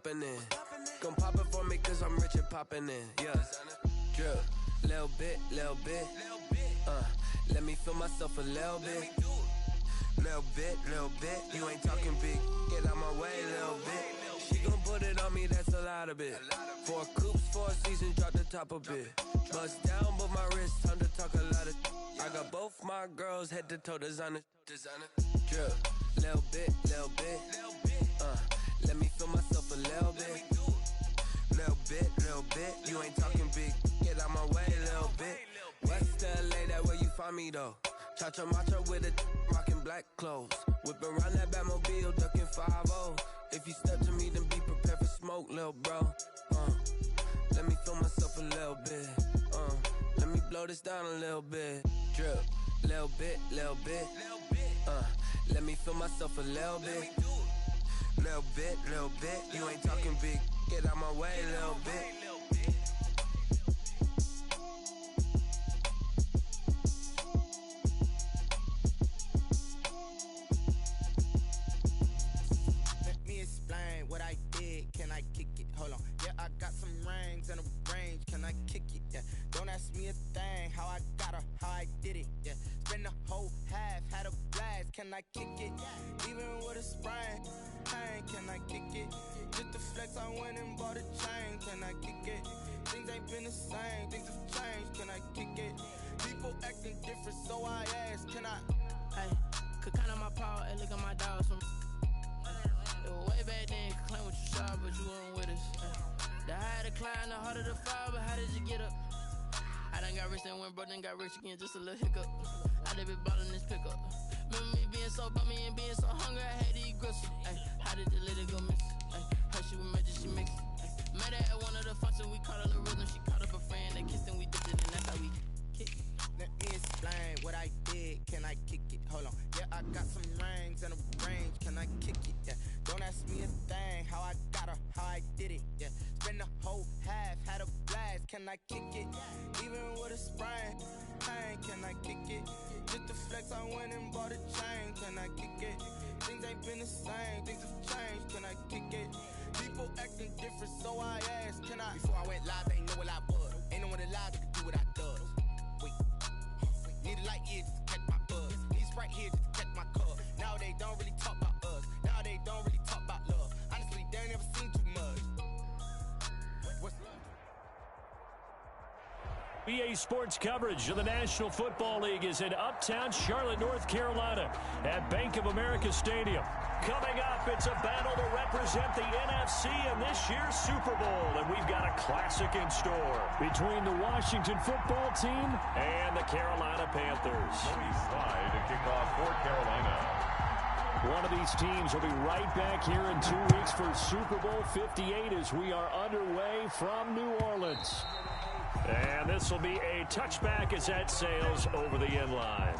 poppin' in. Gon' pop it for me cause I'm rich and poppin' in. Yeah. Drip. Little bit. Let me feel myself a little bit. Little bit. You ain't talking big. Get out my way, little bit. She gon' put it on me, that's a lot of it. 4 coops, 4 seasons, drop the top a bit. Bust down, but my wrist, time to talk a lot of. I got both my girls head to toe designer. Drip. Little bit. Let me feel myself a little bit. Little bit. You ain't talking big. Get out my way, little bit. West LA, that where you find me though. Cha-cha matcha with a rockin' black clothes. Whip around that Batmobile, ducking 5-0. If you step to me, then be prepared for smoke, lil' bro. Let me feel myself a little bit. Let me blow this down a little bit. Drip, little bit. Let me feel myself a little bit. Little bit. You ain't talking big. Get out my way, little bit. What I did, can I kick it? Hold on, yeah, I got some rings and a range, can I kick it? Yeah, don't ask me a thing, how I got her, how I did it. Yeah, spend the whole half, had a blast, can I kick it? Even with a sprain, pain, can I kick it? Just the flex, I went and bought a chain, can I kick it? Things ain't been the same, things have changed, can I kick it? People acting different, so I ask, can I? Hey, could count on my power and look at my dogs from. Way back then, you could claim what you saw, but you weren't with us. The higher the climb, the harder the fall, but how did you get up? I done got rich, then went broke, then got rich again, just a little hiccup. I done been ballin' this pickup. Remember me being so bummy and being so hungry, I had to eat gristle. How did the lady go miss? How she was magic, she mixed. Met her at one of the functions, we caught her the rhythm, she caught up a friend, they kissed and we dipped it, and that's how we kick. Let me explain what I did, can I kick it? Hold on, yeah, I got some rings and a range, can I kick it? Yeah, don't ask me a thing, how I got her, how I did it. Yeah, spend the whole half, had a blast, can I kick it? Even with a sprain, pain, can I kick it? Just the flex, I went and bought a chain, can I kick it? Things ain't been the same, things have changed, can I kick it? People acting different, so I asked, can I? Before I went live, they ain't know what I was. Ain't no one alive that could do what I does. Wait, need a light year just to catch my buzz. Need Sprite here just to catch my cup. Now they don't really talk about us. Now they don't really talk about love. Honestly, they ain't never seen too much. What's love? EA Sports coverage of the National Football League is in uptown Charlotte, North Carolina at Bank of America Stadium. Coming up, it's a battle to represent the NFC in this year's Super Bowl, and we've got a classic in store between the Washington football team and the Carolina Panthers. Slide to kick off for Carolina. One of these teams will be right back here in 2 weeks for Super Bowl 58 as we are underway from New Orleans. And this will be a touchback as that sails over the end line.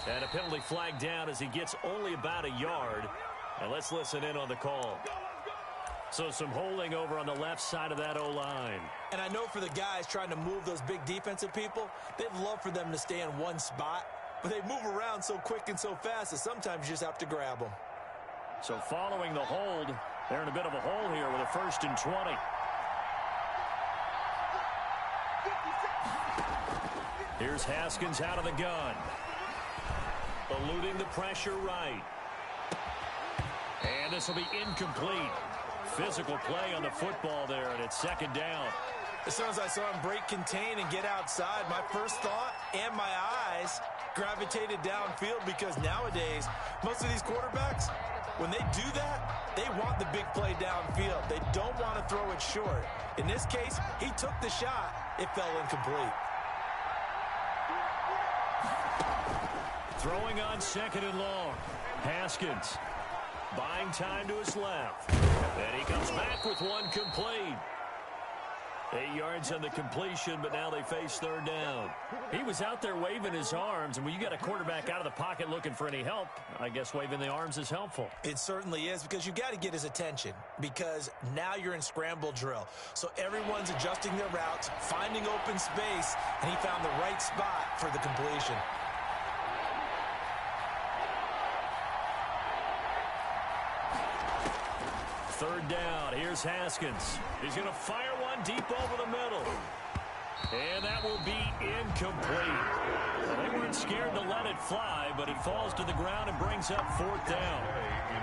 And a penalty flag down as he gets only about a yard. And let's listen in on the call. So some holding over on the left side of that O-line. And I know for the guys trying to move those big defensive people, they'd love for them to stay in one spot. But they move around so quick and so fast that sometimes you just have to grab them. So following the hold, they're in a bit of a hole here with a 1st and 20. Here's Haskins out of the gun. Eluding the pressure right. And this will be incomplete. Physical play on the football there, and it's 2nd down. As soon as I saw him break, contain, and get outside, my first thought and my eyes gravitated downfield because nowadays, most of these quarterbacks, When they do that, they want the big play downfield. They don't want to throw it short. In this case, he took the shot. It fell incomplete. Throwing on 2nd and long. Haskins buying time to his left. And he comes back with one complete. 8 yards on the completion, but now they face 3rd down. He was out there waving his arms, and when you got a quarterback out of the pocket looking for any help, I guess waving the arms is helpful. It certainly is, because you got to get his attention, because now you're in scramble drill. So everyone's adjusting their routes, finding open space, and he found the right spot for the completion. Third down. Here's Haskins. He's going to fire one deep over the middle. And that will be incomplete. Well, they weren't scared to let it fly, but it falls to the ground and brings up 4th down.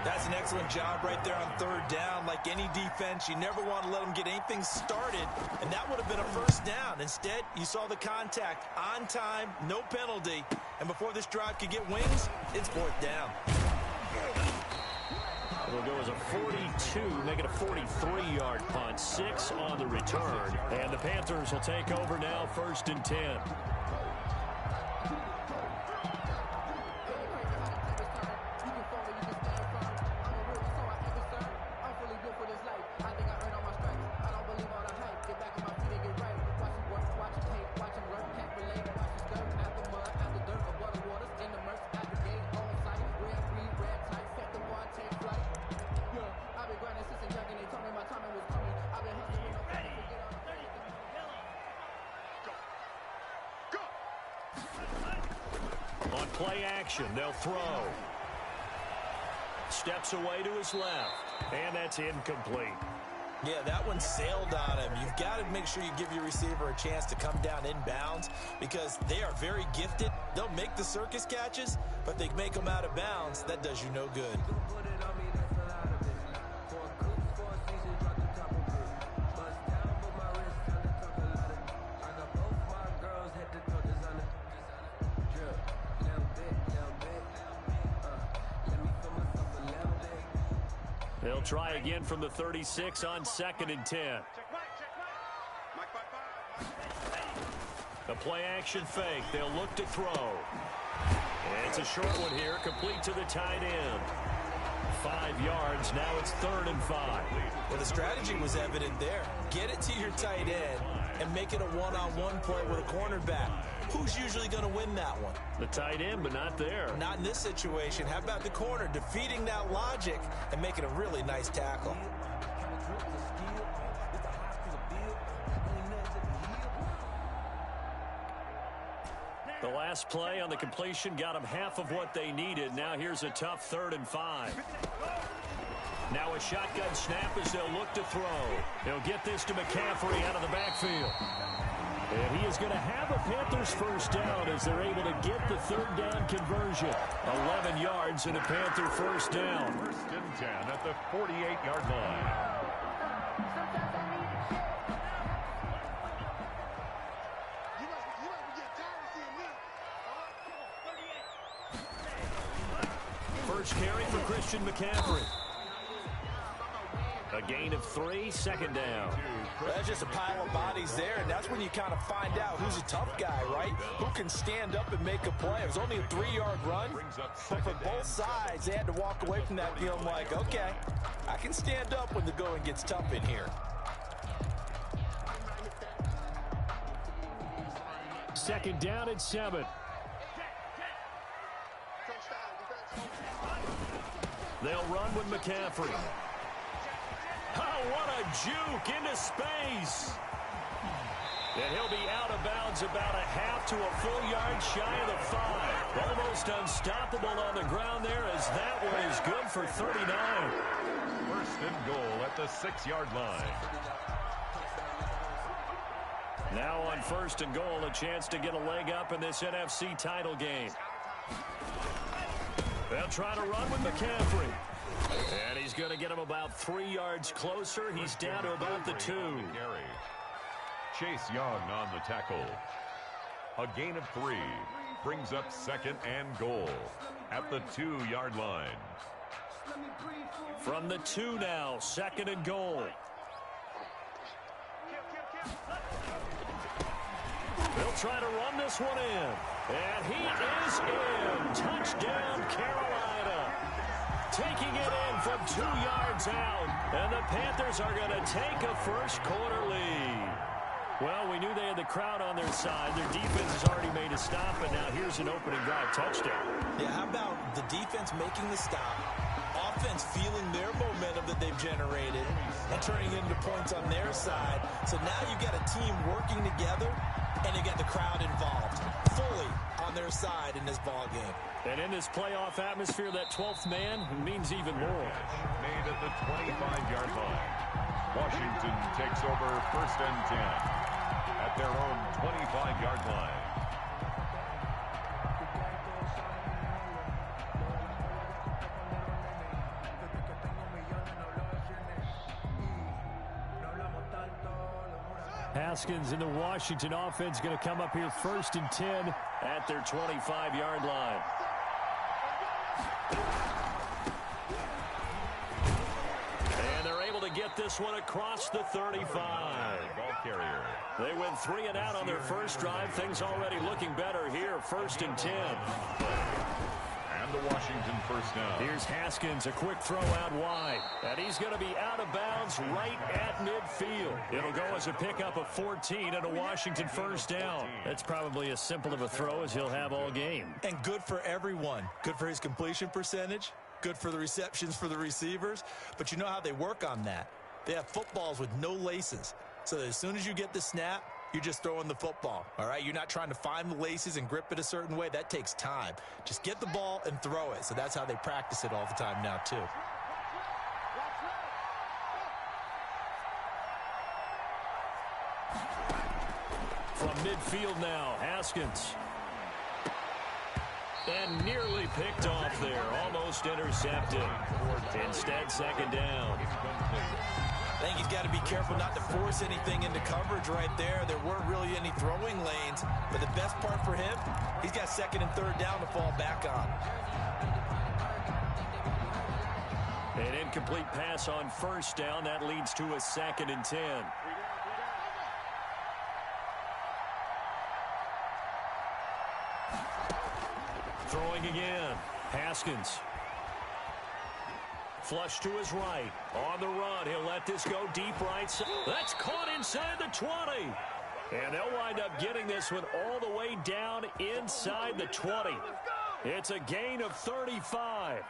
That's an excellent job right there on 3rd down. Like any defense, you never want to let them get anything started, and that would have been a 1st down. Instead, you saw the contact on time, no penalty, and before this drive could get wings, it's 4th down. It'll go as a 42, make it a 43-yard punt. 6 on the return. And the Panthers will take over now, 1st and 10. On play action, they'll throw. Steps away to his left, and that's incomplete. Yeah, that one sailed on him. You've got to make sure you give your receiver a chance to come down inbounds, because they are very gifted. They'll make the circus catches, but they make them out of bounds. That does you no good. They'll try again from the 36 on 2nd and 10. A play action fake. They'll look to throw. And it's a short one here, complete to the tight end. 5 yards. Now it's 3rd and 5. Well, the strategy was evident there. Get it to your tight end and make it a one-on-one play with a cornerback. Who's usually going to win that one? The tight end, but not there. Not in this situation. How about the corner defeating that logic and making a really nice tackle? The last play on the completion got them half of what they needed. Now here's a tough 3rd and 5. Now a shotgun snap as they'll look to throw. They'll get this to McCaffrey out of the backfield. And he is going to have a Panthers 1st down as they're able to get the 3rd down conversion. 11 yards and a Panther 1st down. 1st and 10 at the 48-yard line. First carry for Christian McCaffrey. A gain of 3, 2nd down. That's just a pile of bodies there, and that's when you kind of find out who's a tough guy, right? Who can stand up and make a play. It was only a 3-yard run, but for both sides, they had to walk away from that feeling like, okay, I can stand up when the going gets tough in here. 2nd down and 7. They'll run with McCaffrey. Oh, what a juke into space. And he'll be out of bounds about a half to a full yard shy of the 5. Almost unstoppable on the ground there, as that one is good for 39. 1st and goal at the 6-yard line. Now on 1st and goal, a chance to get a leg up in this NFC title game. They'll try to run with McCaffrey. And he's going to get him about 3 yards closer. He's down to about the 2. Chase Young on the tackle. A gain of 3 brings up 2nd and goal at the 2-yard line. From the 2 now, 2nd and goal. They'll try to run this one in. And he is in. Touchdown, Carolina. Taking it in from 2 yards out. And the Panthers are going to take a first quarter lead. Well, we knew they had the crowd on their side. Their defense has already made a stop, and now here's an opening drive touchdown. Yeah, how about the defense making the stop, offense feeling their momentum that they've generated, and turning it into points on their side. So now you've got a team working together, and you got the crowd involved fully on their side in this ball game. And in this playoff atmosphere, that 12th man means even more. Made at the 25-yard line. Washington takes over 1st and 10 at their own 25-yard line. Haskins and the Washington offense going to come up here 1st and 10 at their 25-yard line. And they're able to get this one across the 35. Ball carrier. They went 3 and out on their first drive. Things already looking better here. 1st and 10. And the Washington first down. Here's Haskins, a quick throw out wide. And he's going to be out of bounds right at midfield. It'll go as a pickup of 14 and a Washington first down. That's probably as simple of a throw as he'll have all game. And good for everyone. Good for his completion percentage. Good for the receptions for the receivers. But you know how they work on that. They have footballs with no laces. So that as soon as you get the snap, you're just throwing the football, all right? You're not trying to find the laces and grip it a certain way. That takes time. Just get the ball and throw it. So that's how they practice it all the time now, too. From midfield now, Haskins. And nearly picked off there. Almost intercepted. Instead, 2nd down. I think he's got to be careful not to force anything into coverage right there. There weren't really any throwing lanes. But the best part for him, he's got 2nd and 3rd down to fall back on. An incomplete pass on 1st down. That leads to a 2nd and 10. Throwing again. Haskins. Flush to his right. On the run. He'll let this go deep right side. That's caught inside the 20. And they'll wind up getting this one all the way down inside the 20. It's a gain of 35.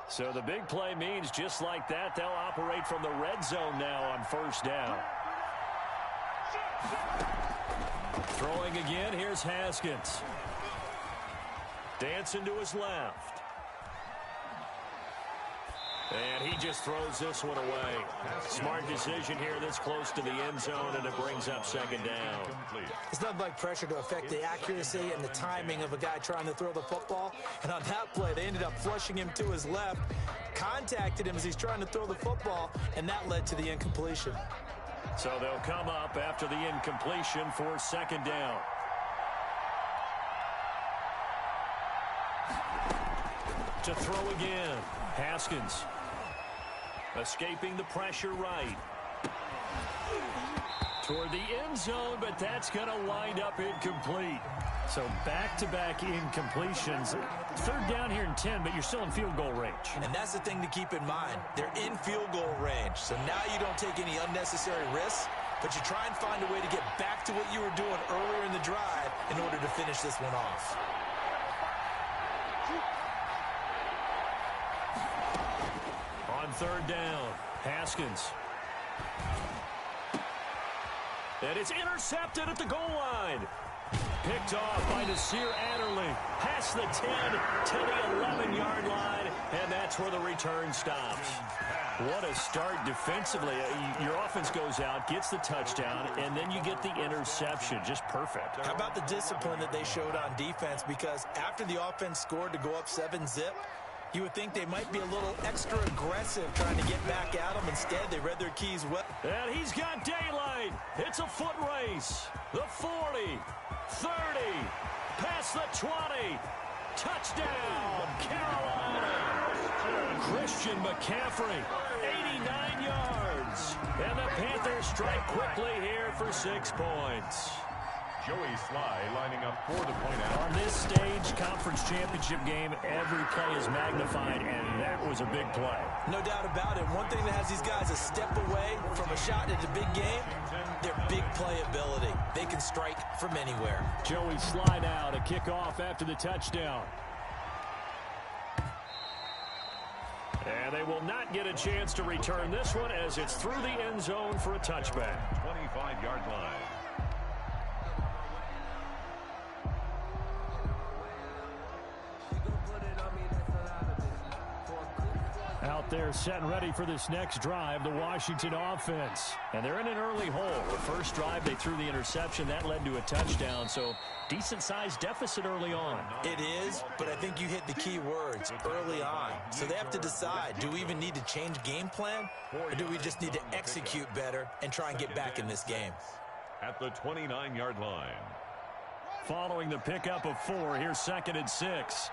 So the big play means just like that, they'll operate from the red zone now on 1st down. Throwing again, here's Haskins. Dancing to his left. And he just throws this one away. Smart decision here this close to the end zone, and it brings up 2nd down. It's nothing like pressure to affect the accuracy and the timing of a guy trying to throw the football. And on that play, they ended up flushing him to his left, contacted him as he's trying to throw the football, and that led to the incompletion. So they'll come up after the incompletion for 2nd down. To throw again, Haskins. Escaping the pressure right. Toward the end zone, but that's going to wind up incomplete. So back-to-back incompletions. 3rd down here in 10, but you're still in field goal range. And that's the thing to keep in mind. They're in field goal range. So now you don't take any unnecessary risks, but you try and find a way to get back to what you were doing earlier in the drive in order to finish this one off. On 3rd down, Haskins. And it's intercepted at the goal line. Picked off by Nasir Adderley. Past the 10 to the 11-yard line, and that's where the return stops. What a start defensively. Your offense goes out, gets the touchdown, and then you get the interception. Just perfect. How about the discipline that they showed on defense? Because after the offense scored to go up 7-zip, You would think they might be a little extra aggressive trying to get back at him. Instead, they read their keys well. And he's got daylight. It's a foot race. The 40, 30, past the 20. Touchdown, Carolina. Christian McCaffrey, 89 yards. And the Panthers strike quickly here for 6 points. Joey Sly lining up for the point out. On this stage, conference championship game, every play is magnified, and that was a big play. No doubt about it. One thing that has these guys a step away from a shot at a big game, their big play ability. They can strike from anywhere. Joey Sly now to kick off after the touchdown. And they will not get a chance to return this one as it's through the end zone for a touchback. 25-yard line. Out there set and ready for this next drive, the Washington offense. And they're in an early hole. The first drive, they threw the interception. That led to a touchdown, so decent-sized deficit early on. It is, but I think you hit the key words, early on. So they have to decide, do we even need to change game plan, or do we just need to execute better and try and get back in this game? At the 29-yard line. Following the pickup of 4, here's 2nd and 6.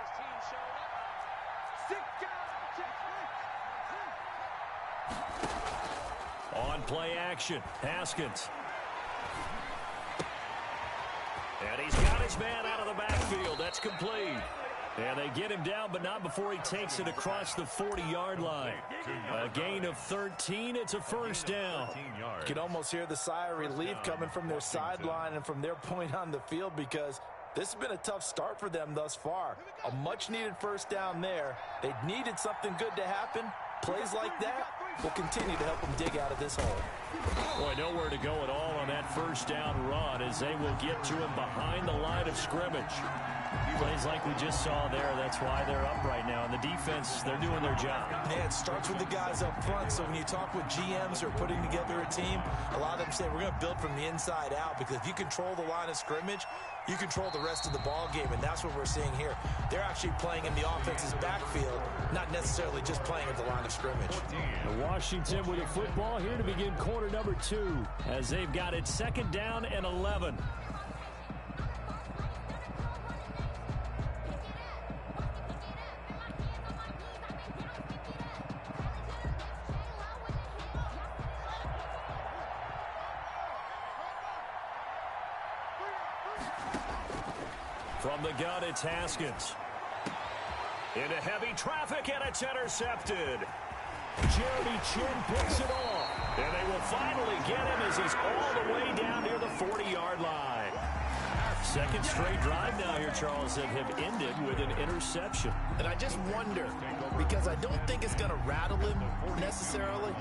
On play action, Haskins. And he's got his man out of the backfield. That's complete. And they get him down, but not before he takes it across the 40-yard line. A gain of 13. It's a first down. You can almost hear the sigh of relief coming from their sideline and from their point on the field, because this has been a tough start for them thus far. A much-needed first down there. They needed something good to happen. Plays like that will continue to help them dig out of this hole. Boy, nowhere to go at all on that first down run as they will get to him behind the line of scrimmage. Plays like we just saw there. That's why they're up right now. And the defense, they're doing their job. Yeah, it starts with the guys up front. So when you talk with GMs who are putting together a team, a lot of them say we're going to build from the inside out, because if you control the line of scrimmage, you control the rest of the ball game, and that's what we're seeing here. They're actually playing in the offense's backfield, not necessarily just playing at the line of scrimmage. Washington with a football here to begin quarter number 2 as they've got it 2nd down and 11. From the gun, it's Haskins. Into heavy traffic, and it's intercepted. Jeremy Chin picks it off. And they will finally get him as he's all the way down near the 40-yard line. Second straight drive now here, Charles, that have ended with an interception. And I just wonder, because I don't think it's going to rattle him necessarily,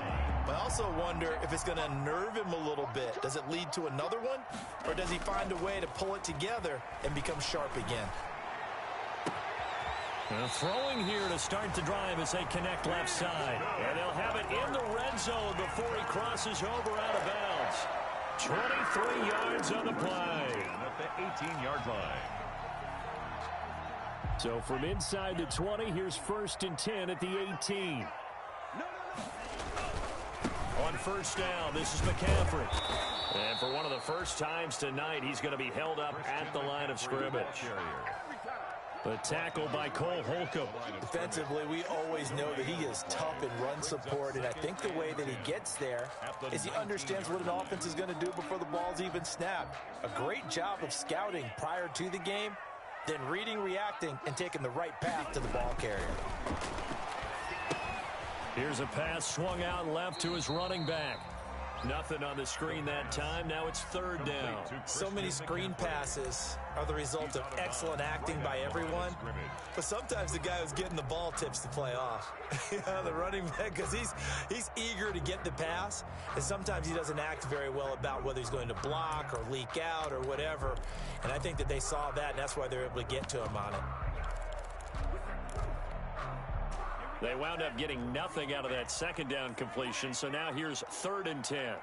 but I also wonder if it's going to unnerve him a little bit. Does it lead to another one, or does he find a way to pull it together and become sharp again? Throwing here to start the drive as they connect left side. And they'll have it in the red zone before he crosses over out of bounds. 23 yards on the play. At the 18-yard line. So from inside the 20, here's 1st and 10 at the 18. On first down, this is McCaffrey. And for one of the first times tonight, he's going to be held up at the line of scrimmage. The tackle by Cole Holcomb. Defensively, we always know that he is tough in run support, and I think the way that he gets there is he understands what an offense is going to do before the ball's even snapped. A great job of scouting prior to the game, then reading, reacting, and taking the right path to the ball carrier. Here's a pass swung out left to his running back. Nothing on the screen that time. Now it's 3rd down. So many screen passes are the result of excellent acting by everyone. But sometimes the guy who's getting the ball tips the play off. The running back, because he's eager to get the pass. And sometimes he doesn't act very well about whether he's going to block or leak out or whatever. And I think that they saw that, and that's why they're able to get to him on it. They wound up getting nothing out of that 2nd down completion, so now here's 3rd and 10.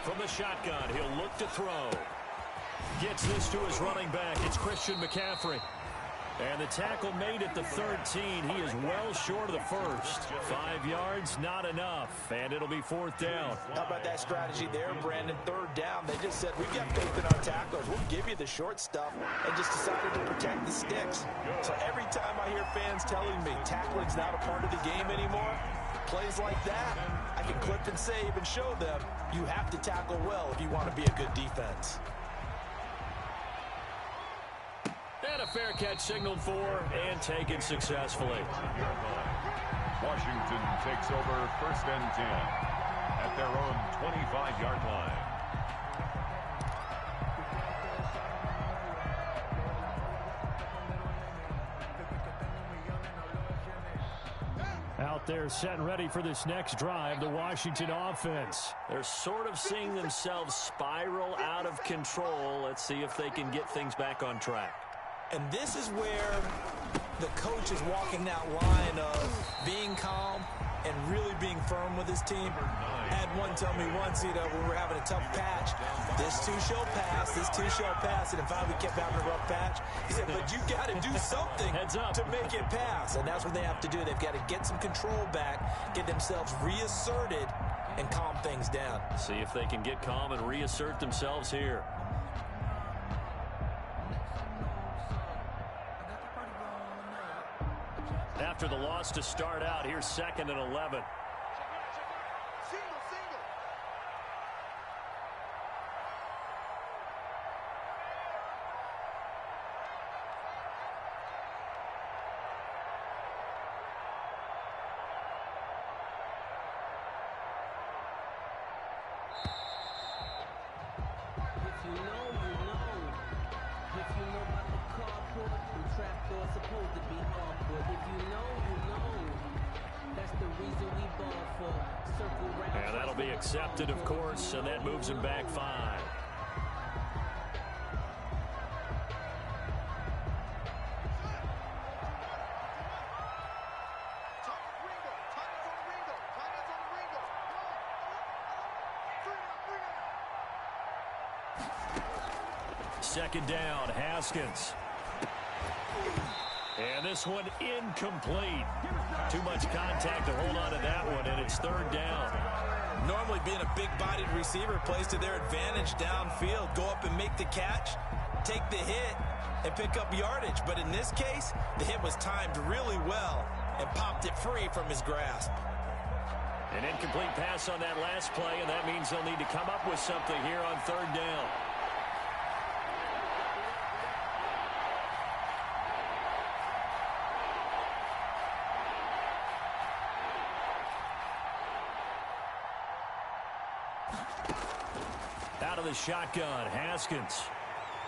From the shotgun, he'll look to throw. Gets this to his running back. It's Christian McCaffrey. And the tackle made at the 13. He is well short of the first. 5 yards, not enough. And it'll be 4th down. How about that strategy there, Brandon? 3rd down. They just said, we've got faith in our tacklers. We'll give you the short stuff, and just decided to protect the sticks. So every time I hear fans telling me tackling's not a part of the game anymore, plays like that, I can clip and save and show them you have to tackle well if you want to be a good defense. And a fair catch signaled for and taken successfully. Washington takes over 1st and 10 at their own 25-yard line. Out there set and ready for this next drive, the Washington offense. They're sort of seeing themselves spiral out of control. Let's see if they can get things back on track. And this is where the coach is walking that line of being calm and really being firm with his team. I had one tell me once, when we were having a tough patch, this too shall pass, this too shall pass. And in fact, we kept having a rough patch. He said, but you got to do something to make it pass. And that's what they have to do. They've got to get some control back, get themselves reasserted, and calm things down. See if they can get calm and reassert themselves here. After the loss to start out, here's 2nd and 11. And that'll be accepted, of course, and that moves him back 5. Second down, Haskins. And this one incomplete. Too much contact to hold on to that one, and it's 3rd down. Normally being a big-bodied receiver plays to their advantage downfield. Go up and make the catch, take the hit, and pick up yardage. But in this case, the hit was timed really well and popped it free from his grasp. An incomplete pass on that last play, and that means they'll need to come up with something here on 3rd down. Out of the shotgun, Haskins.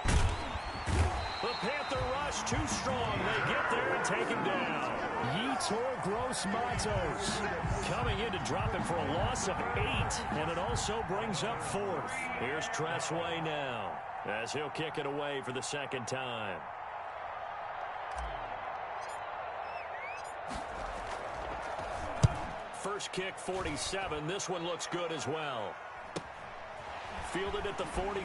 The Panther rush too strong. They get there and take him down. Yetur Gross-Matos coming in to drop him for a loss of 8, and it also brings up 4th. Here's Tressway now as he'll kick it away for the 2nd time. First kick, 47. This one looks good as well. Fielded at the 43.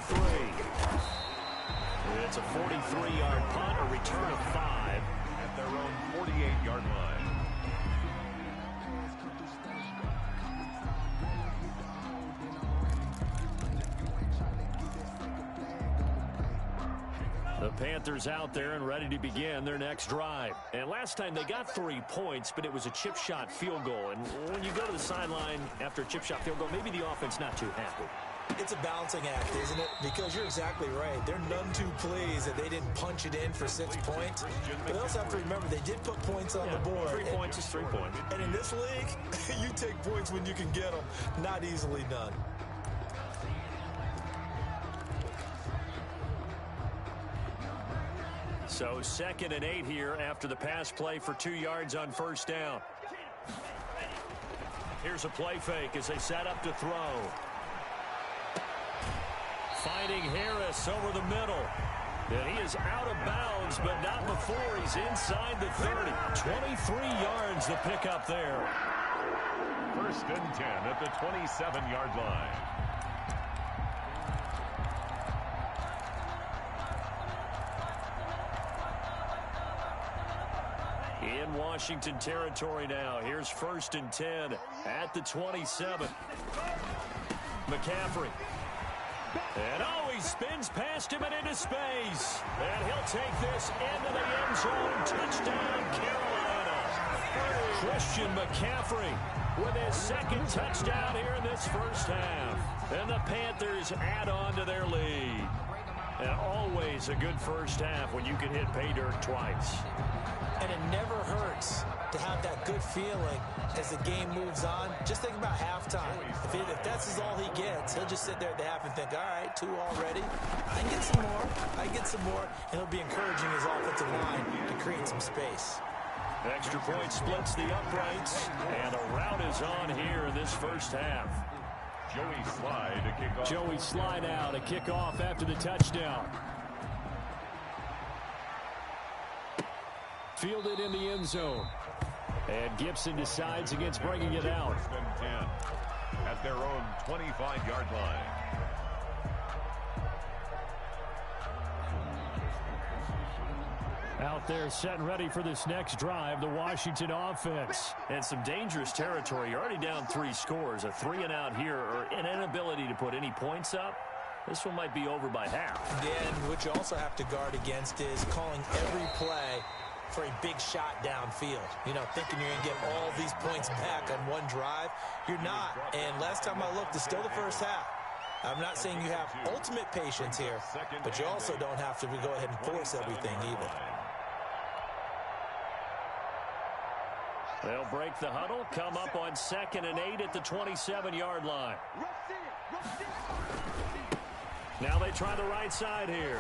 It's a 43-yard punt, a return of 5. At their own 48-yard line. The Panthers out there and ready to begin their next drive. And last time they got 3 points, but it was a chip shot field goal. And when you go to the sideline after a chip shot field goal, maybe the offense not too happy. It's a balancing act, isn't it? Because you're exactly right. They're none too pleased that they didn't punch it in for 6 points. But they also have to remember they did put points on the board. 3 points is 3 points. And in this league, you take points when you can get them. Not easily done. So 2nd and 8 here after the pass play for 2 yards on 1st down. Here's a play fake as they set up to throw. Finding Harris over the middle. And he is out of bounds, but not before he's inside the 30. 23 yards to pick up there. 1st and 10 at the 27-yard line. in Washington territory now. Here's 1st and 10 at the 27. McCaffrey. And he spins past him and into space. And he'll take this into the end zone. Touchdown, Carolina. Christian McCaffrey with his 2nd touchdown here in this first half. And the Panthers add on to their lead. And always a good first half when you can hit pay dirt twice. And it never hurts to have that good feeling as the game moves on. Just think about halftime. If that's all he gets, he'll just sit there at the half and think, all right, 2 already. I can get some more. I can get some more. And he'll be encouraging his offensive line to create some space. Extra point splits the uprights. And a route is on here in this first half. Joey Slye to kick off. Joey Slye now to kick off after the touchdown. Fielded in the end zone. And Gibson decides against bringing it out. 1st and 10 at their own 25-yard line. Out there set and ready for this next drive, the Washington offense. And some dangerous territory. You're already down 3 scores. A 3-and-out here or an inability to put any points up. This one might be over by half. And what you also have to guard against is calling every play for a big shot downfield. You know, thinking you're going to get all these points back on one drive. You're not. And last time I looked, it's still the first half. I'm not saying you have ultimate patience here, but you also don't have to go ahead and force everything either. They'll break the huddle, come up on 2nd and 8 at the 27-yard line. Now they try the right side here.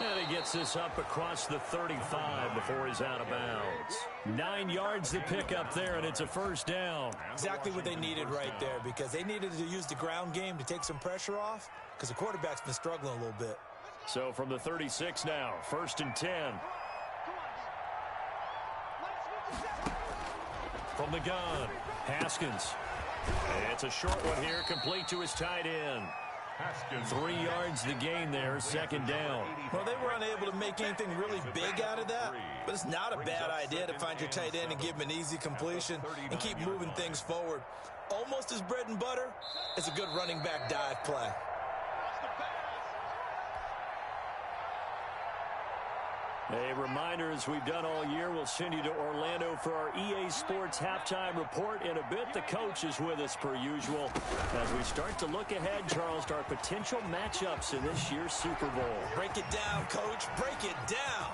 And he gets this up across the 35 before he's out of bounds. 9 yards to pick up there, and it's a 1st down. Exactly what they needed right there, because they needed to use the ground game to take some pressure off, because the quarterback's been struggling a little bit. So from the 36 now, 1st and 10. From the gun, Haskins. It's a short one here, complete to his tight end. 3 yards the gain there, 2nd down. Well, they were unable to make anything really big out of that, but it's not a bad idea to find your tight end and give him an easy completion and keep moving things forward. Almost his bread and butter is a good running back dive play. A reminder, as we've done all year, we'll send you to Orlando for our EA Sports halftime report in a bit. The coach is with us per usual as we start to look ahead, Charles, to our potential matchups in this year's Super Bowl. Break it down, coach. Break it down.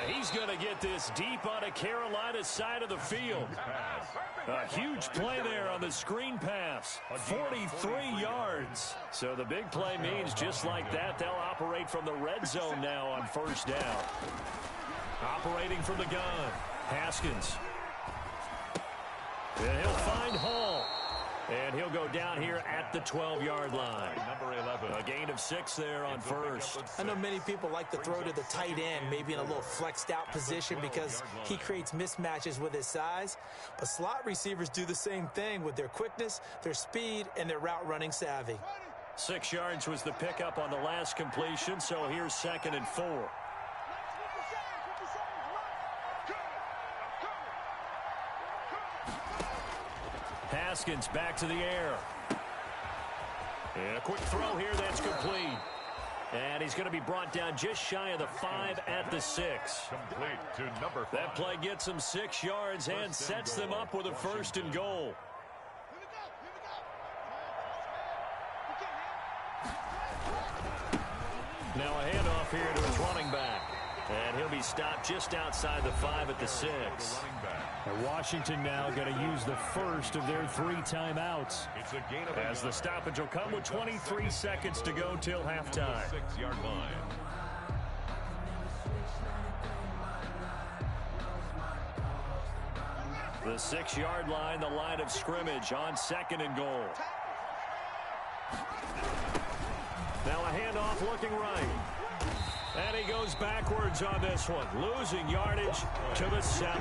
He's going to get this deep on a Carolina side of the field. A huge play there on the screen pass. 43 yards. So the big play means just like that, they'll operate from the red zone now on 1st down. Operating from the gun, Haskins. And he'll find Hall. And he'll go down here at the 12-yard line. Number 11. A gain of 6 there on 1st. I know many people like to throw to the tight end, maybe in a little flexed out position because he creates mismatches with his size. But slot receivers do the same thing with their quickness, their speed, and their route running savvy. 6 yards was the pickup on the last completion, so here's 2nd and 4. Haskins back to the air. And a quick throw here that's complete. And he's going to be brought down just shy of the 5 at the 6. Complete to number 5. That play gets them 6 yards and sets them up with a 1st and goal. Now a handoff here to his running back. And he'll be stopped just outside the 5 at the 6. And Washington now going to use the first of their 3 timeouts. As the stoppage will come with 23 seconds to go till halftime. 6-yard line. The 6-yard line, the line of scrimmage on 2nd and goal. Now a handoff looking right. And he goes backwards on this one, losing yardage to the 7.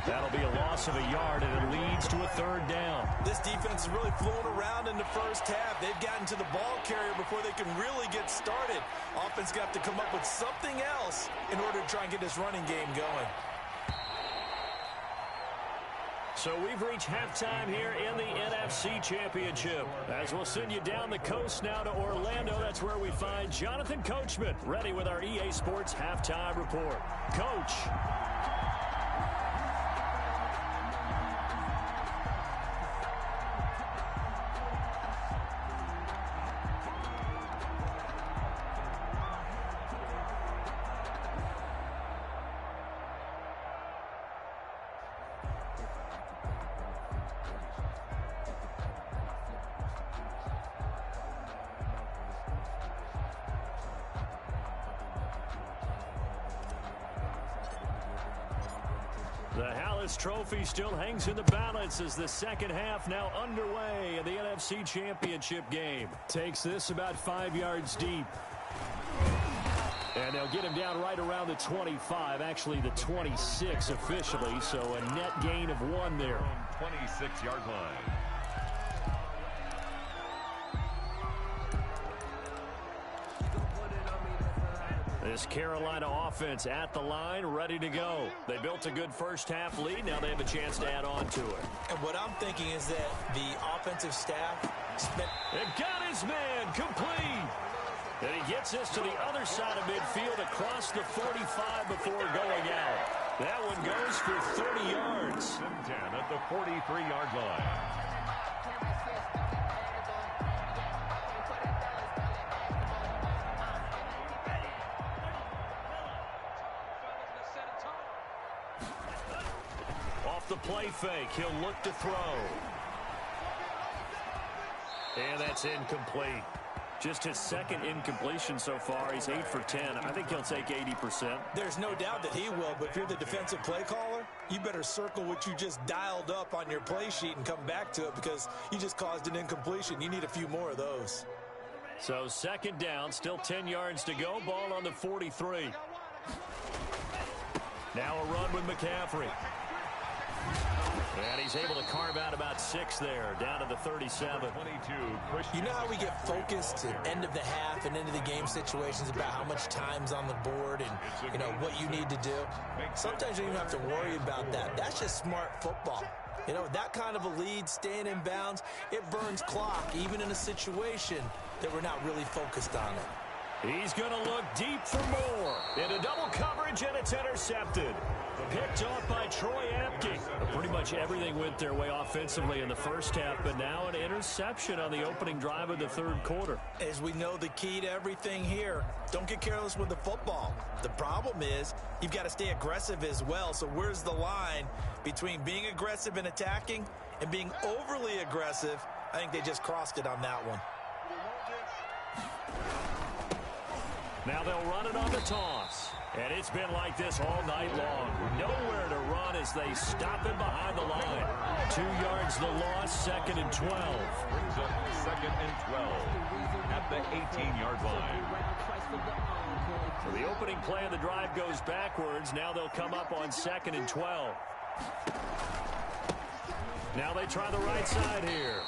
That'll be a loss of a yard, and it leads to a 3rd down. This defense is really flown around in the first half. They've gotten to the ball carrier before they can really get started. Offense got to come up with something else in order to try and get this running game going. So we've reached halftime here in the NFC Championship. As we'll send you down the coast now to Orlando, that's where we find Jonathan Coachman, ready with our EA Sports Halftime Report. Coach. The Hallis Trophy still hangs in the balance as the second half now underway in the NFC Championship game. Takes this about 5 yards deep. And they'll get him down right around the 25, actually the 26 officially, so a net gain of 1 there. 26-yard line. This Carolina offense at the line, ready to go. They built a good first-half lead. Now they have a chance to add on to it. And what I'm thinking is that the offensive staff It got his man complete. And he gets this to the other side of midfield across the 45 before going out. That one goes for 30 yards. 10 at the 43-yard line. The play fake. He'll look to throw. And that's incomplete. Just his second incompletion so far. He's 8 for 10. I think he'll take 80%. There's no doubt that he will, but if you're the defensive play caller, you better circle what you just dialed up on your play sheet and come back to it because you just caused an incompletion. You need a few more of those. So second down, still 10 yards to go. Ball on the 43. Now a run with McCaffrey. And he's able to carve out about 6 there, down to the 37. You know how we get focused at end of the half and into the game situations about how much time's on the board and, you know, what you need to do? Sometimes you don't even have to worry about that. That's just smart football. You know, that kind of a lead, staying in bounds, it burns clock, even in a situation that we're not really focused on it. He's going to look deep for more. Into double coverage, and it's intercepted. Picked off by Troy Apke. Pretty much everything went their way offensively in the first half, but now an interception on the opening drive of the third quarter. As we know, the key to everything here, don't get careless with the football. The problem is you've got to stay aggressive as well. So where's the line between being aggressive and attacking and being overly aggressive? I think they just crossed it on that one. Now they'll run it on the toss. And it's been like this all night long. Nowhere to run as they stop him behind the line. 2 yards the loss, 2nd and 12. Brings up 2nd and 12 at the 18-yard line. So the opening play of the drive goes backwards. Now they'll come up on 2nd and 12. Now they try the right side here.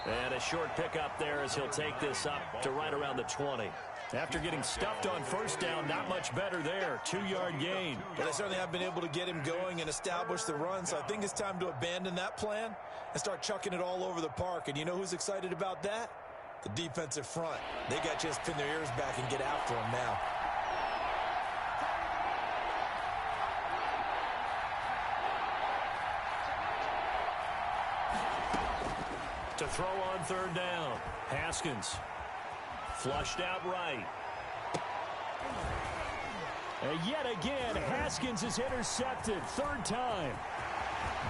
And a short pickup there as he'll take this up to right around the 20. After getting stuffed on first down, not much better there. 2-yard gain. Well, they certainly have been able to get him going and establish the run, so I think it's time to abandon that plan and start chucking it all over the park. And you know who's excited about that? The defensive front. They got to just pin their ears back and get after him now. To throw on 3rd down. Haskins. Flushed out right. And yet again, Haskins is intercepted. 3rd time.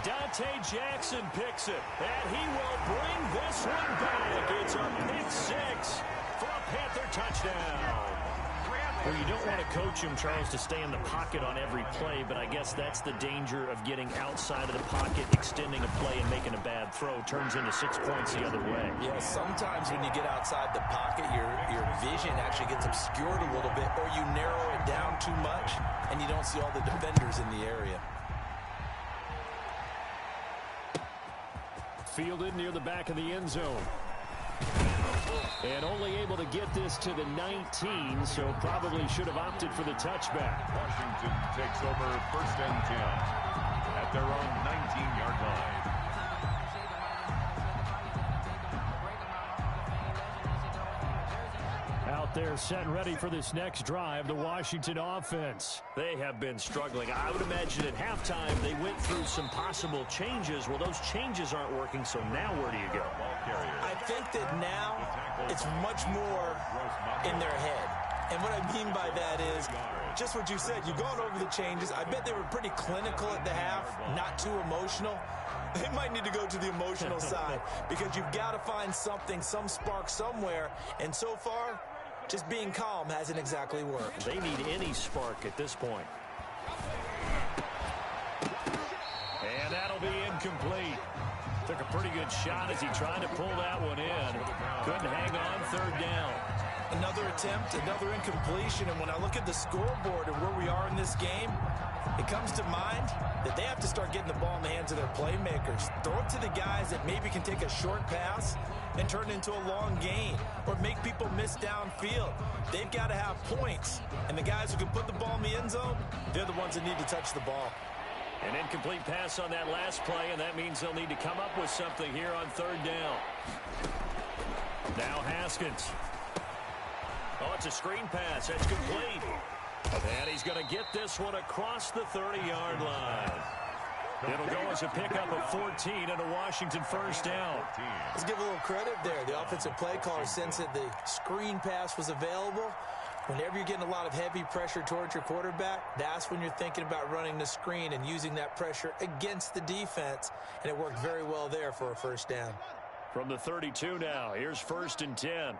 Dante Jackson picks it. And he will bring this one back. It's a pick 6 for a Panther touchdown. Well, you don't want to coach him, Charles, to stay in the pocket on every play, but I guess that's the danger of getting outside of the pocket, extending a play and making a bad throw. Turns into 6 points the other way. Yeah, sometimes when you get outside the pocket, your vision actually gets obscured a little bit, or you narrow it down too much, and you don't see all the defenders in the area. Fielded near the back of the end zone. And only able to get this to the 19, so probably should have opted for the touchback. Washington takes over 1st and 10 at their own 19-yard line. Out there set and ready for this next drive, the Washington offense. They have been struggling. I would imagine at halftime they went through some possible changes. Well, those changes aren't working, so now where do you go? I think that now it's much more in their head. And what I mean by that is just what you said. You've gone over the changes. I bet they were pretty clinical at the half, not too emotional. They might need to go to the emotional side because you've got to find something, some spark somewhere. And so far, just being calm hasn't exactly worked. They need any spark at this point. And that'll be incomplete. Took a pretty good shot as he tried to pull that one in. Couldn't hang on 3rd down. Another attempt, another incompletion. And when I look at the scoreboard and where we are in this game, it comes to mind that they have to start getting the ball in the hands of their playmakers. Throw it to the guys that maybe can take a short pass and turn it into a long gain or make people miss downfield. They've got to have points. And the guys who can put the ball in the end zone, they're the ones that need to touch the ball. An incomplete pass on that last play, and that means they'll need to come up with something here on 3rd down. Now Haskins. Oh, it's a screen pass. That's complete. And he's going to get this one across the 30-yard line. It'll go as a pickup of 14 and a Washington 1st down. Let's give a little credit there. The offensive play caller, since that the screen pass was available, whenever you're getting a lot of heavy pressure towards your quarterback, that's when you're thinking about running the screen and using that pressure against the defense. And it worked very well there for a 1st down. From the 32 now, here's 1st and 10.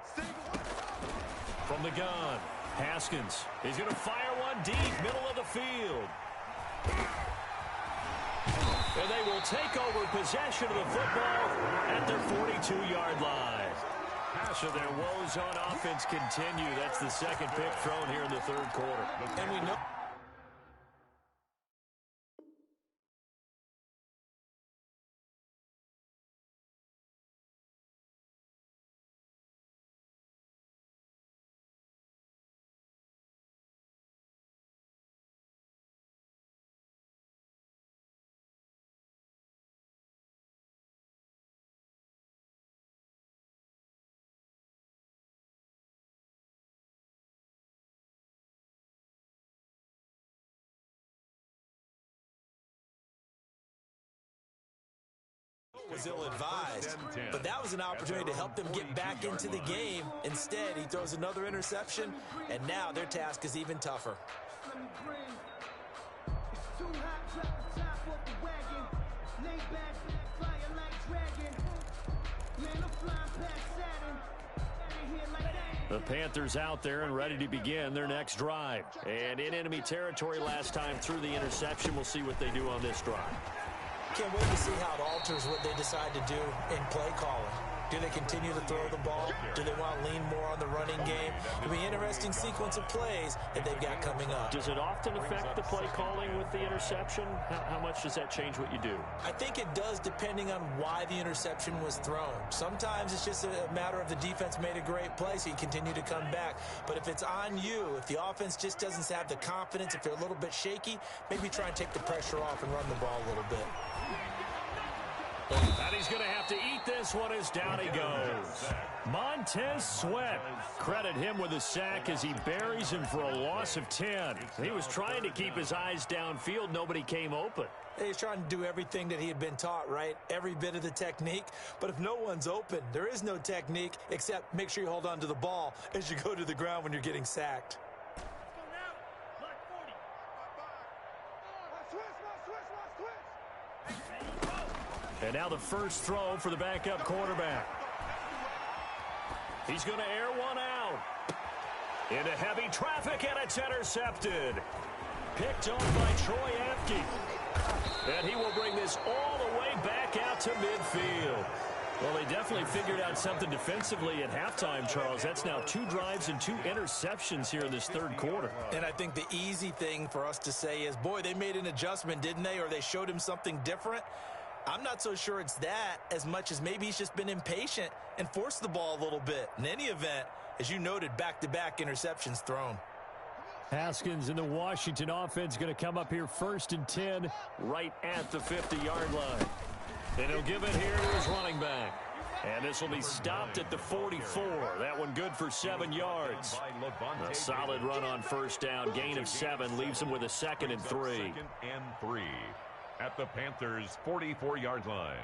From the gun, Haskins. He's going to fire one deep, middle of the field. And they will take over possession of the football at their 42-yard line. So their woes on offense continue. That's the 2nd pick thrown here in the 3rd quarter. And we know. Was ill-advised, but that was an opportunity to help them get back into the game. Instead, he throws another interception, and now their task is even tougher. The Panthers out there and ready to begin their next drive. And in enemy territory last time through the interception. We'll see what they do on this drive. Can't wait to see how it alters what they decide to do in play calling. Do they continue to throw the ball? Do they want to lean more on the running game? It'll be an interesting sequence of plays that they've got coming up. Does it often affect the play calling with the interception? How much does that change what you do? I think it does, depending on why the interception was thrown. Sometimes it's just a matter of the defense made a great play, so you continue to come back. But if it's on you, if the offense just doesn't have the confidence, if they're a little bit shaky, maybe try and take the pressure off and run the ball a little bit. And he's going to have to eat this one as down he goes. Montez Sweat. Credit him with a sack as he buries him for a loss of 10. He was trying to keep his eyes downfield. Nobody came open. He's trying to do everything that he had been taught, right? Every bit of the technique. But if no one's open, there is no technique except make sure you hold on to the ball as you go to the ground when you're getting sacked. And now the first throw for the backup quarterback. He's going to air one out. Into heavy traffic, and it's intercepted. Picked off by Troy Apke. And he will bring this all the way back out to midfield. Well, they definitely figured out something defensively at halftime, Charles. That's now 2 drives and 2 interceptions here in this 3rd quarter. And I think the easy thing for us to say is, boy, they made an adjustment, didn't they? Or they showed him something different. I'm not so sure it's that as much as maybe he's just been impatient and forced the ball a little bit. In any event, as you noted, back-to-back interceptions thrown. Haskins in the Washington offense going to come up here 1st and 10 right at the 50-yard line. And he'll give it here to his running back. And this will be stopped at the 44. That one good for 7 yards. A solid run on 1st down. Gain of 7 leaves him with a 2nd and 3. 2nd and 3 at the Panthers' 44-yard line.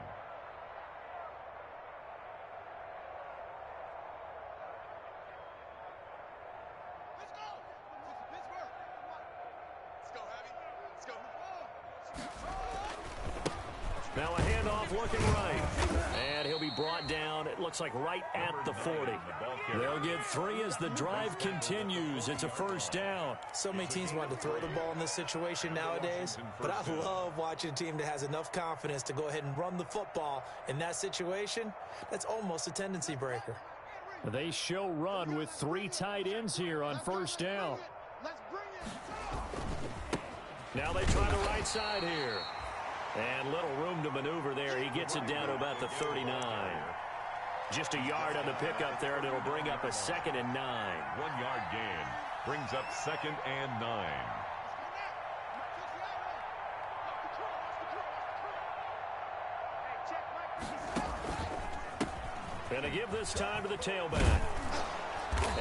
Now a handoff looking right. And he'll be brought down, it looks like right at the 40. They'll get 3 as the drive continues. It's a 1st down. So many teams want to throw the ball in this situation nowadays, but I love watching a team that has enough confidence to go ahead and run the football in that situation. That's almost a tendency breaker. They show run with 3 tight ends here on 1st down. Now they try the right side here. And little room to maneuver there. He gets it down to about the 39. Just a yard on the pickup there, and it'll bring up a 2nd and 9. 1-yard gain brings up 2nd and 9. And to give this time to the tailback.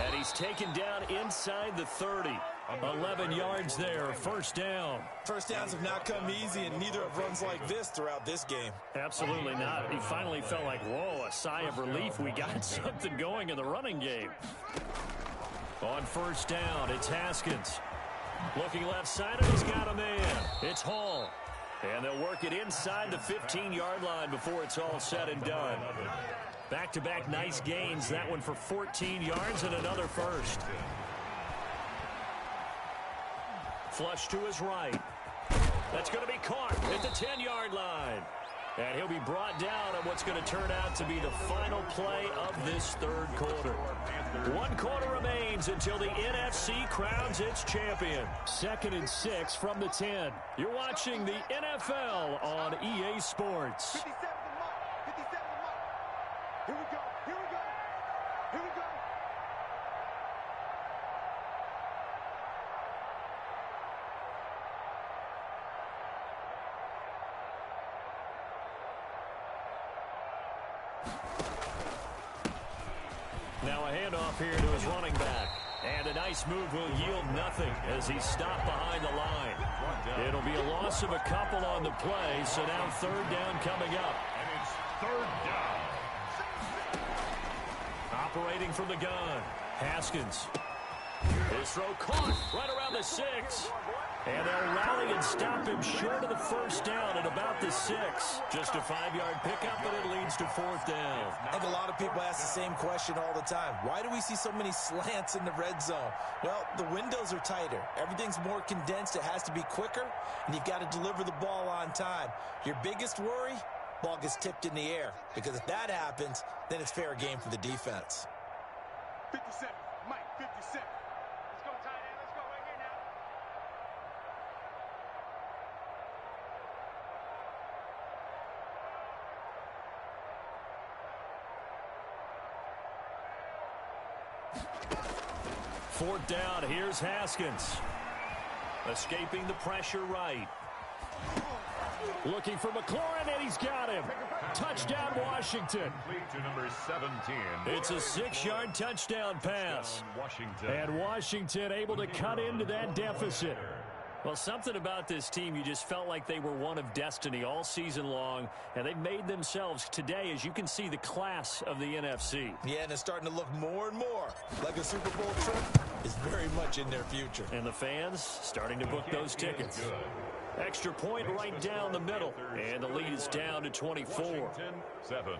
And he's taken down inside the 30. 11 yards there, 1st down. 1st downs have not come easy, and neither have runs like this throughout this game. Absolutely not. He finally felt like, whoa, a sigh of relief. We got something going in the running game. On 1st down, it's Haskins. Looking left side, and he's got a man. It's Hall. And they'll work it inside the 15-yard line before it's all said and done. Back-to-back nice gains. That one for 14 yards and another 1st. Flush to his right. That's going to be caught at the 10-yard line. And he'll be brought down on what's going to turn out to be the final play of this 3rd quarter. 1 quarter remains until the NFC crowns its champion. 2nd and 6 from the 10. You're watching the NFL on EA Sports. 57 to mark. 57 to mark. Here we go. Here we go. Here we go. Now a handoff here to his running back. And a nice move will yield nothing as he's stopped behind the line. It'll be a loss of a couple on the play, so now 3rd down coming up. And it's 3rd down. Operating from the gun, Haskins. His throw caught right around the 6. And they'll rally and stop him short of the 1st down at about the 6. Just a 5-yard pickup, but it leads to 4th down. I think a lot of people ask the same question all the time. Why do we see so many slants in the red zone? Well, the windows are tighter. Everything's more condensed. It has to be quicker, and you've got to deliver the ball on time. Your biggest worry? Ball gets tipped in the air, because if that happens, then it's fair game for the defense. 57. Mike, 57. Let's go, tight end. Let's go right here now. Fourth down, here's Haskins. Escaping the pressure right. Looking for McLaurin, and he's got him. Touchdown, Washington. To number 17. It's a 6-yard touchdown pass. Washington. And Washington able to cut into that deficit. Well, something about this team, you just felt like they were one of destiny all season long, and they made themselves today, as you can see, the class of the NFC. Yeah, and it's starting to look more and more like a Super Bowl trip is very much in their future. And the fans starting to book those tickets. Extra point right down the middle, and the lead is down to 24. Washington, 7.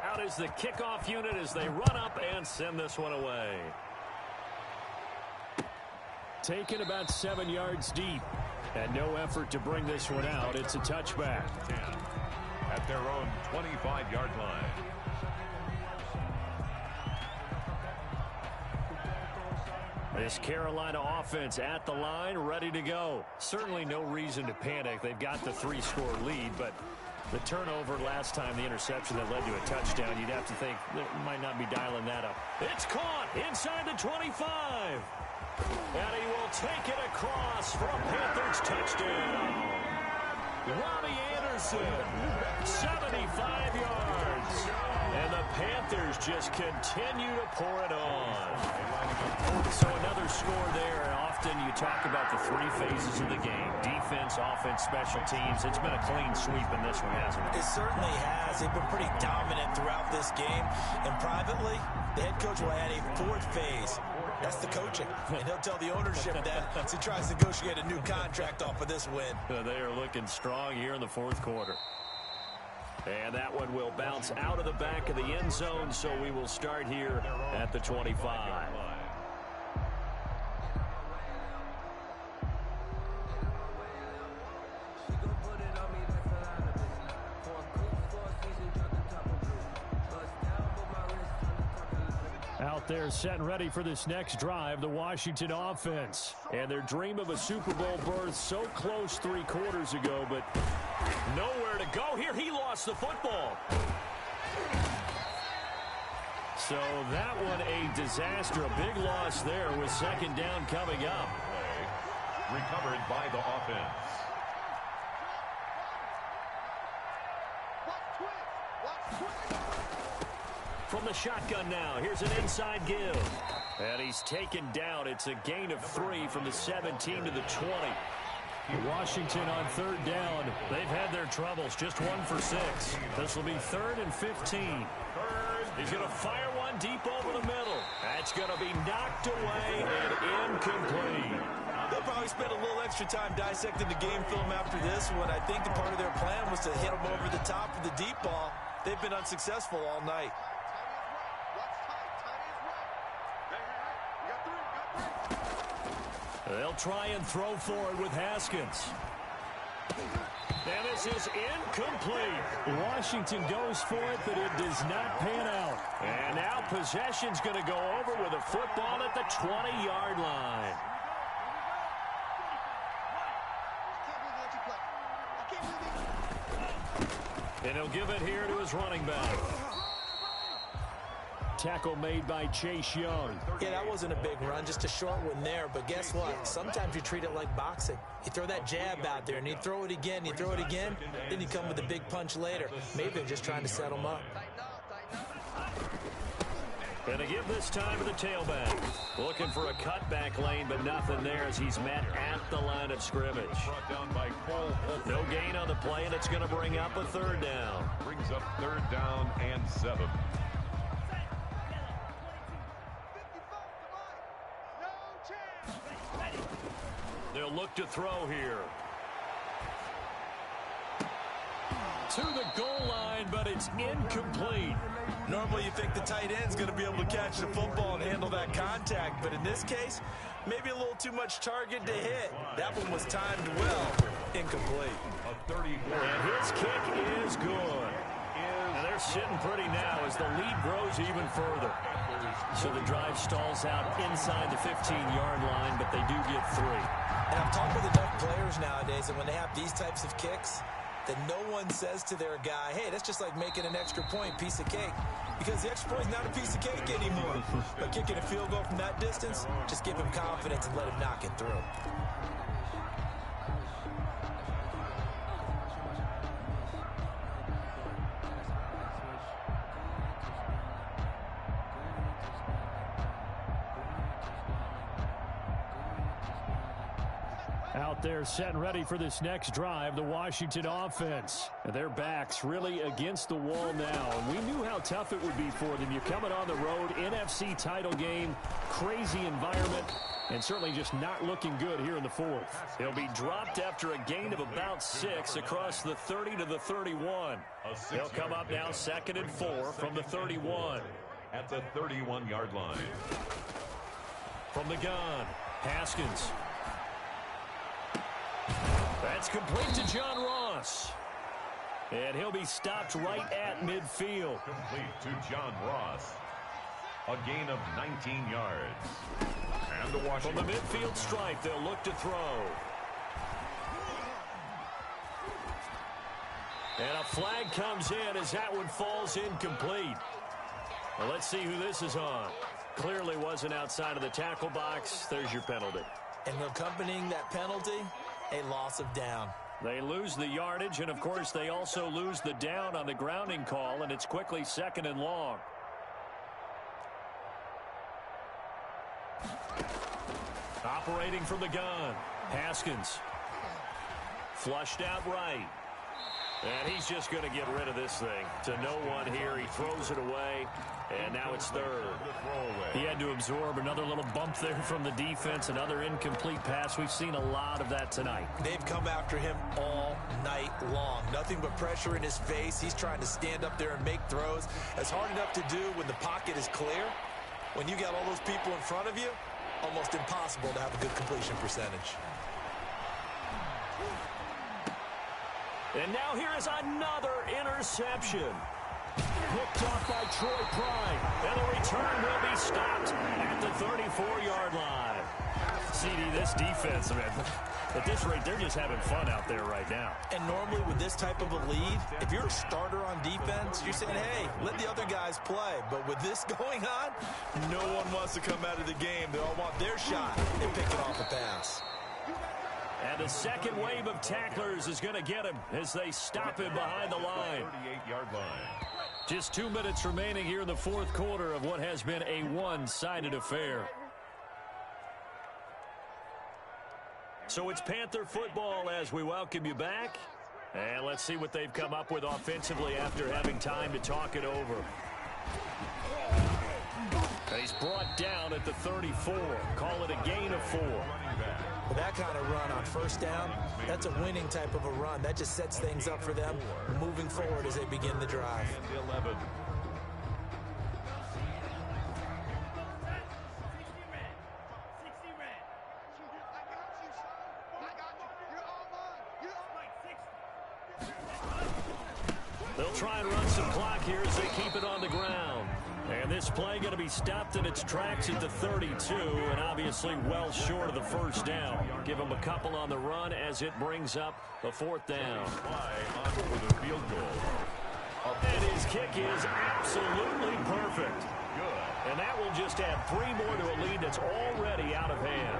Out is the kickoff unit as they run up and send this one away. taken about 7 yards deep. And no effort to bring this one out. It's a touchback. 10 at their own 25-yard line. This Carolina offense at the line, ready to go. Certainly no reason to panic. They've got the 3-score lead, but the turnover last time, the interception that led to a touchdown, you'd have to think they might not be dialing that up. It's caught inside the 25. And he will take it across for a Panthers touchdown. Robbie Anderson, 75 yards. And the Panthers just continue to pour it on. So another score there. And often you talk about the 3 phases of the game. Defense, offense, special teams. It's been a clean sweep in this one, hasn't it? It certainly has. They've been pretty dominant throughout this game. And privately, the head coach will add a 4th phase. That's the coaching. And he'll tell the ownership that as he tries to negotiate a new contract off of this win. They are looking strong here in the 4th quarter. And that one will bounce out of the back of the end zone, so we will start here at the 25. Out there set and ready for this next drive, the Washington offense. And their dream of a Super Bowl berth so close 3 quarters ago, but nowhere to go. Here he lost the football. So that one a disaster. A big loss there with 2nd down coming up. Recovered by the offense. From the shotgun now, here's an inside give. And he's taken down. It's a gain of 3 from the 17 to the 20. Washington on 3rd down. They've had their troubles. Just 1 for 6. This will be 3rd and 15. He's going to fire one deep over the middle. That's going to be knocked away and incomplete. They'll probably spend a little extra time dissecting the game film after this one. I think the part of their plan was to hit them over the top of the deep ball. They've been unsuccessful all night. They'll try and throw forward with Haskins. And this is incomplete. Washington goes for it, but it does not pan out. And now possession's going to go over with a football at the 20-yard line. And he'll give it here to his running back. Tackle made by Chase Young. Yeah, that wasn't a big run, just a short one there. But guess what? Sometimes you treat it like boxing. You throw that jab out there, and you throw it again, you throw it again, then you come with a big punch later. Maybe they're just trying to set them up. And to give this time to the tailback. Looking for a cutback lane, but nothing there as he's met at the line of scrimmage. No gain on the play, and it's going to bring up a 3rd down. Brings up 3rd down and 7. They'll look to throw here. To the goal line, but it's incomplete. Normally you think the tight end's going to be able to catch the football and handle that contact, but in this case, maybe a little too much target to hit. That one was timed well. Incomplete. A 34. And his kick is good. And they're sitting pretty now as the lead grows even further. So the drive stalls out inside the 15-yard line, but they do get 3. And I've talked with enough players nowadays, and when they have these types of kicks, that no one says to their guy, hey, that's just like making an extra point, piece of cake. Because the extra point is not a piece of cake anymore. But kicking a field goal from that distance, just give him confidence and let him knock it through. Out there set and ready for this next drive, the Washington offense. Their backs really against the wall now. And we knew how tough it would be for them. You're coming on the road, NFC title game, crazy environment, and certainly just not looking good here in the 4th. He'll be dropped after a gain of about 6 across the 30 to the 31. He'll come up now 2nd and 4 from the 31. At the 31-yard line. From the gun, Haskins. That's complete to John Ross. And he'll be stopped right at midfield. Complete to John Ross. A gain of 19 yards. And the Washington. From the midfield stripe, they'll look to throw. And a flag comes in as that one falls incomplete. Well, let's see who this is on. Clearly wasn't outside of the tackle box. There's your penalty. And accompanying that penalty, a loss of down. They lose the yardage, and, of course, they also lose the down on the grounding call, and it's quickly 2nd and long. Operating from the gun, Haskins. Flushed out right. And he's just going to get rid of this thing. To no one here. He throws it away, and now it's 3rd. He had to absorb another little bump there from the defense, another incomplete pass. We've seen a lot of that tonight. They've come after him all night long. Nothing but pressure in his face. He's trying to stand up there and make throws. It's hard enough to do when the pocket is clear. When you got all those people in front of you, almost impossible to have a good completion percentage. And now here is another interception. Picked off by Troy Pride. And the return will be stopped at the 34-yard line. CD, this defense, man, at this rate, they're just having fun out there right now. And normally with this type of a lead, if you're a starter on defense, you're saying, hey, let the other guys play. But with this going on, no one wants to come out of the game. They all want their shot and picking off a pass. And the second wave of tacklers is going to get him as they stop him behind the line. 38-yard line. Just 2 minutes remaining here in the 4th quarter of what has been a one-sided affair. So it's Panther football as we welcome you back. And let's see what they've come up with offensively after having time to talk it over. And he's brought down at the 34. Call it a gain of 4. With that kind of run on 1st down, that's a winning type of a run. That just sets things up for them moving forward as they begin the drive. 11. They'll try and run some clock here as they keep it on the ground. And this play going to be stopped in its tracks at the 32, and obviously well short of the 1st down. Give them a couple on the run as it brings up the 4th down. For the field goal. And his kick is absolutely perfect. Good. And that will just add 3 more to a lead that's already out of hand.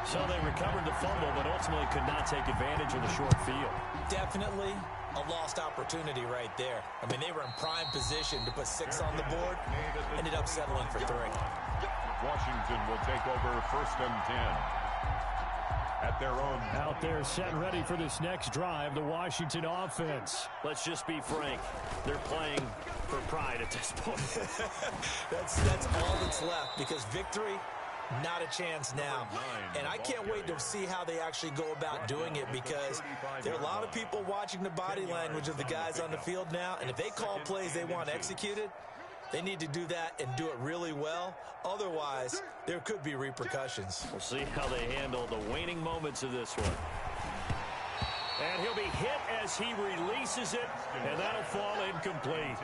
So they recovered the fumble, but ultimately could not take advantage of the short field. Definitely a lost opportunity right there. I mean, they were in prime position to put 6 on the board, ended up settling for 3. Washington will take over 1st and 10. At their own. Out there set ready for this next drive, the Washington offense. Let's just be frank. They're playing for pride at this point. That's all that's left, because victory, not a chance now. And I can't wait to see how they actually go about doing it, because there are a lot of people watching the body language of the guys on the field now, and if they call plays they want executed, they need to do that and do it really well. Otherwise, there could be repercussions. We'll see how they handle the waning moments of this one. And he'll be hit as he releases it, and that'll fall incomplete.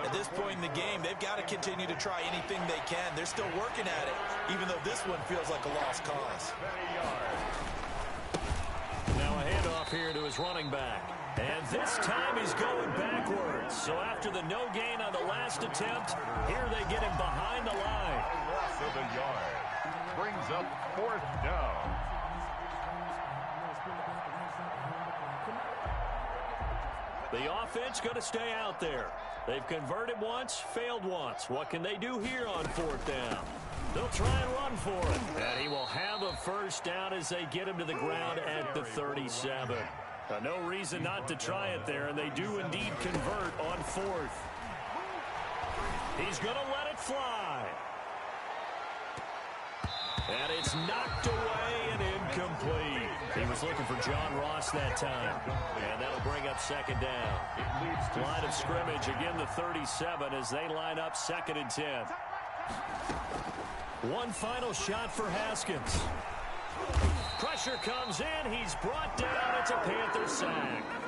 At this point in the game, they've got to continue to try anything they can. They're still working at it, even though this one feels like a lost cause. Now a handoff here to his running back. And this time he's going backwards. So after the no gain on the last attempt, here they get him behind the line. A loss of a yard. Brings up 4th down. The offense going to stay out there. They've converted once, failed once. What can they do here on 4th down? They'll try and run for it. And he will have a 1st down as they get him to the ground at the 37. No reason not to try it there, and they do indeed convert on 4th. He's going to let it fly. And it's knocked away and incomplete. He was looking for John Ross that time. And that'll bring up 2nd down. Line of scrimmage, again the 37 as they line up 2nd and 10. One final shot for Haskins. Pressure comes in. He's brought down. It's a Panther sack.